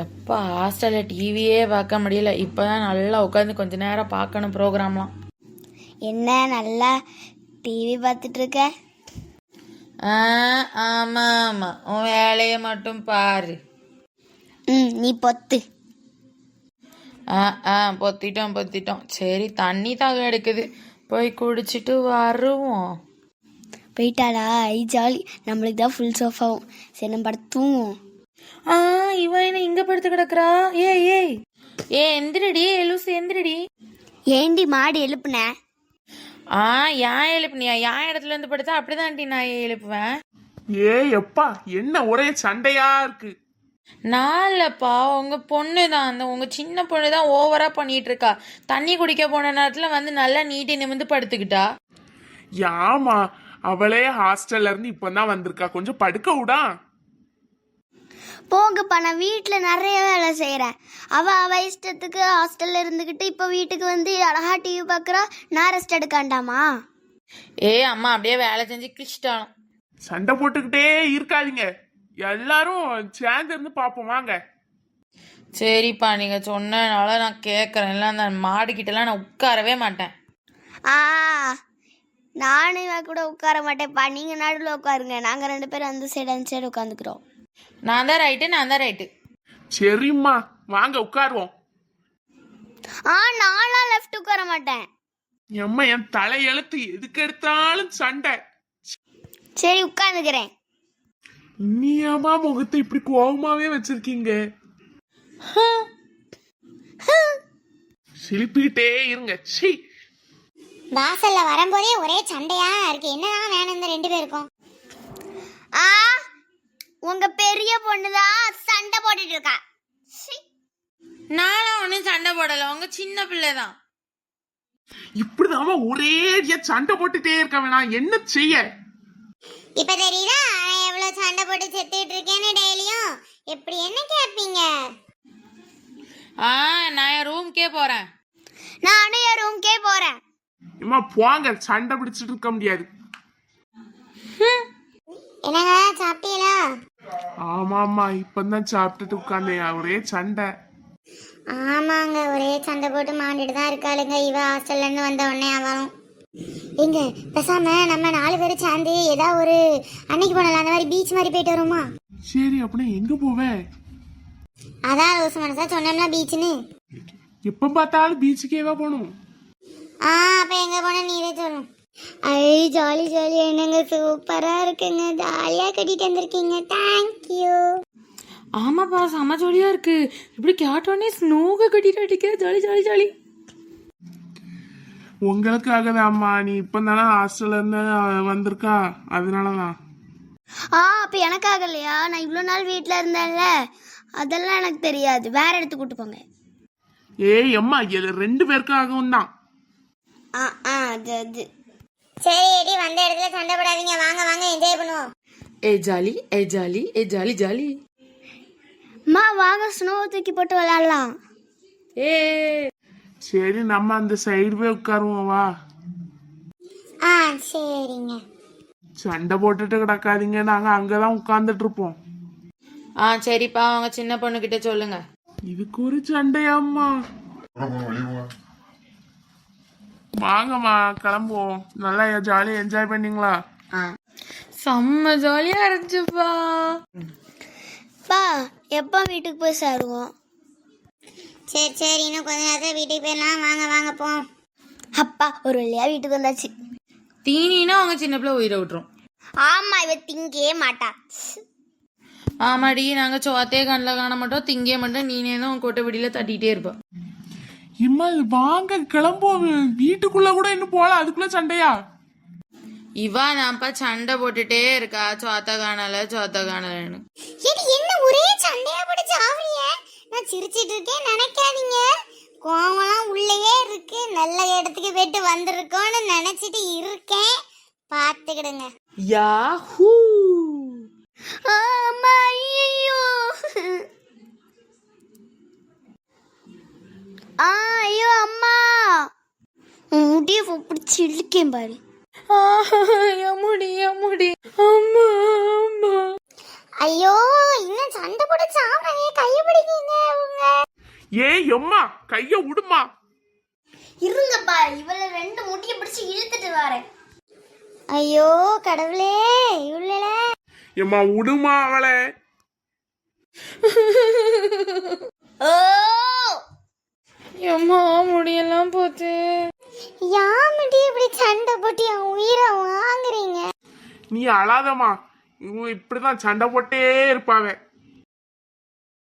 எப்போ ஹாஸ்டலில் டிவியே பார்க்க முடியல. இப்போ தான் நல்லா உட்காந்து கொஞ்ச நேரம் பார்க்கணும் ப்ரோக்ராம்லாம். என்ன நல்லா டிவி பார்த்துட்டு இருக்க? ஆமாம் ஆமாம், உன் வேலையை மட்டும் பாரு. நீ பொத்து. பொத்திட்டோம். சரி, தண்ணி தாக எடுக்குது, போய் குடிச்சிட்டு வருவோம். போயிட்டாளா? ஐ ஜாலி, நம்மளுக்கு தான் ஃபுல் சோஃபாவும். சரி நம்ம படுத்துவோம். இவன் என்ன இங்க படுத்து கிடக்குறா? ஏய் எந்திரடி லூசு, எந்திரடி. ஏண்டி மாடு எழுப்புன? ஏன் எழுப்புனியா? என் இடத்துல இருந்து படுத்தா அப்படிதான் நான் எழுப்புவேன். எப்பா என்ன ஒரே சண்டையா இருக்கு? நான் இல்லப்பா, உங்க பொண்ணு தான், அந்த உங்க சின்ன பொண்ணு தான் ஓவரா பண்ணிட்டு இருக்கா. தண்ணி குடிக்க போன நேரத்துல வந்து நல்லா நீட்டி நிமிந்து படுத்துக்கிட்டா. யாமா, அவளே ஹாஸ்டல்ல இருந்து இப்பதான் வந்திருக்கா, கொஞ்சம் படுக்க விடா. போங்கப்பா, நான் வீட்டில் நிறைய வேலை செய்கிறேன். அவ இஷ்டத்துக்கு ஹாஸ்டலில் இருந்துக்கிட்டு இப்போ வீட்டுக்கு வந்து அழகா டிவி பார்க்குறா. நான் ரெஸ்ட் எடுக்காண்டாமா? அம்மா அப்படியே வேலை செஞ்சு கிழிச்சிட்டாலும். சண்டை போட்டுக்கிட்டே இருக்காதீங்க, எல்லாரும் சேர்ந்து இருந்து பாப்போம் வாங்க. சரிப்பா, நீங்க சொன்னனால நான் கேட்கறேன். இல்லை அந்த மாடுகிட்டலாம் நான் உட்காரவே மாட்டேன். நானும் இவ கூட உட்கார மாட்டேன்ப்பா. நீங்கள் நடுவில் உட்காருங்க, நாங்கள் 2 பேரும் அந்த சைடு உட்காந்துக்கிறோம். நான் தான் ரைட்டு. சரிம்மா வாங்க உட்காருவோம். நான்லாம் லெஃப்ட் உட்கார மாட்டேன். எம்மா என் தலை எழுத்து, எதுக்கு எடுத்தாலும் சண்டை. சரி உட்காந்துக்கிறேன். நீயாமா முகத்தை இப்படி கோவமாவே வச்சிருக்கீங்க? சிலிப்பிக்கிட்டே இருங்க. சி, வாசல்ல வரும்போதே ஒரே சண்டையா இருக்கு. என்னதான் வேணும் இந்த 2 பேருக்கும்? உங்க பெரிய பொண்ணுதான் சண்டை போட்டுட்டு இருக்கா. நானும் ஒன்னும் சண்டை போடல, உங்க சின்ன பிள்ளைதான். இப்படிதாம ஒரே சண்டை போட்டுட்டே இருக்க வேணாம், என்ன செய்ய? இப்ப தெரியுதா நான் எவ்வளவு சண்டை போட்டு செத்துட்டு இருக்கேன்னு டெய்லியும்? எப்படி என்ன கேட்பீங்க? நான் என் ரூம்க்கே போறேன். நானும் என் ரூம்க்கே போறேன். அம்மா போங்க, சண்டை பிடிச்சிட்டு இருக்க முடியாது. என்னங்க சாப்பிட்டீங்களா? ஆமாமா, இப்பதான் சாப்பிட்டுட்டு உட்கார்ந்தேன். ஒரே சண்டை. ஆமாங்க, ஒரே சண்டை போட்டு மாண்டிட்டு தான் இருக்காளுங்க. இவ ஹாஸ்டல்ல இருந்து வந்த உடனே அவளும். எங்க பேசாம நம்ம 4 பேரும் சேர்ந்து ஏதாவது ஒரு அன்னைக்கு போனல அந்த மாதிரி பீச் மாதிரி போயிட்டு வருமா? சரி, அப்படின்னா எங்க போவேன்? அதான் ரோஸ் மனசா சொன்னோம்னா பீச்னு. எப்ப பார்த்தாலும் பீச்சுக்கேவா போகணும்? அப்ப எங்க போன நீரே சொல்லணும். ஐ ஜாலி என்னங்க சூப்பரா இருக்குங்க, ஜாலியா கட்டிட்டு வந்திருக்கீங்க. தேங்க்யூ. ஆமாப்பா, செம ஜாலியா இருக்கு. இப்படி கேட்டோடனே ஸ்னோக கட்டிட்டு அடிக்க ஜாலி. உங்களுக்காக தான் அம்மா, நீ இப்பதானே ஹாஸ்டல்ல இருந்து வந்திருக்கா, அதனாலதான். அப்ப எனக்காக இல்லையா? நான் இவ்வளவு நாள் வீட்டுல இருந்தேன்ல, அதெல்லாம் எனக்கு தெரியாது. வேற இடத்துக்கு கூட்டு போங்க. அம்மா 2 பேருக்காகவும் தான். அது சரி, வந்த இடத்துல சண்டை போடாதீங்க. வாங்க என்ஜாய் பண்ணுவோம். ஜாலி. அம்மா வாங்க, ஸ்னோ தூக்கி போட்டு விளையாடலாம். சரி, நம்ம அந்த சைடு போய் உட்காருவோம் வா. சரிங்க. சண்டை போட்டுட்டு கிடக்காதீங்க, நாங்க அங்கதான் உட்கார்ந்துட்டு இருப்போம். சரிப்பா, அவங்க சின்ன பொண்ணு கிட்ட சொல்லுங்க. இதுக்கு ஒரு சண்டையாம்மா. வாங்கம்மா கிளம்புவோம். நல்லா ஜாலியா என்ஜாய் பண்ணீங்களா? செம்ம ஜாலியா இருந்துச்சுப்பா. எப்போ வீட்டுக்கு போய் சேருவோம்? சரி, இன்னும் கொஞ்ச நேரத்துல வீட்டுக்கு போயிடலாம். வாங்க போம். அப்பா ஒரு வழியா வீட்டுக்கு வந்தாச்சு. தீனினா அவங்க சின்ன பிள்ளை உயிரை விட்டுரும். ஆமா, இவ திங்கே மாட்டா. ஆமாடி, நாங்க சோத்தே கண்ணில் காண மாட்டோம், திங்கே மாட்டோம். நீனே தான் கோட்டை வெடியில தட்டிகிட்டே இருப்ப. இம்மா வாங்க கிளம்புவோம். வீட்டுக்குள்ள கூட இன்னும் போல, அதுக்குள்ள சண்டையா? இவா நான்ப்பா சண்டை போட்டுட்டே இருக்கா, சோத்த காணலன்னு. என்ன ஒரே சண்டையா போட்டு சாவறிய? நான் சிரிச்சிட்டு இருக்கேன் நினைக்காதீங்க. கோவம்லாம் உள்ளேயே இருக்கு. நல்ல இடத்துக்கு போயிட்டு வந்திருக்கோன்னு நினைச்சிட்டு இருக்கேன், பாத்துக்கிடுங்க. யாஹூ. அம்மா, ஐயோ அம்மா, முடிய பிடிச்சி இழுக்கேன் பாரு. முடி அம்மா. ஐயோ, இன்னும் சண்டை போட்டு சாப்பிடாதே, கையை பிடிக்க. ஏய் எம்மா கைய விடுமா. இருங்கப்பா, இவள ரெண்டு முட்டியை பிடிச்சு இழுத்துட்டு வரேன். ஐயோ கடவுளே, இவ்வளல எம்மா விடுமா அவளை. ஓ எம்மா முடியெல்லாம் போச்சு. யாமட்டி இப்படி சண்டை போட்டு என் உயிரை வாங்குறீங்க? நீ அழாதம்மா, இவங்க இப்படிதான் சண்டை போட்டே இருப்பாவ.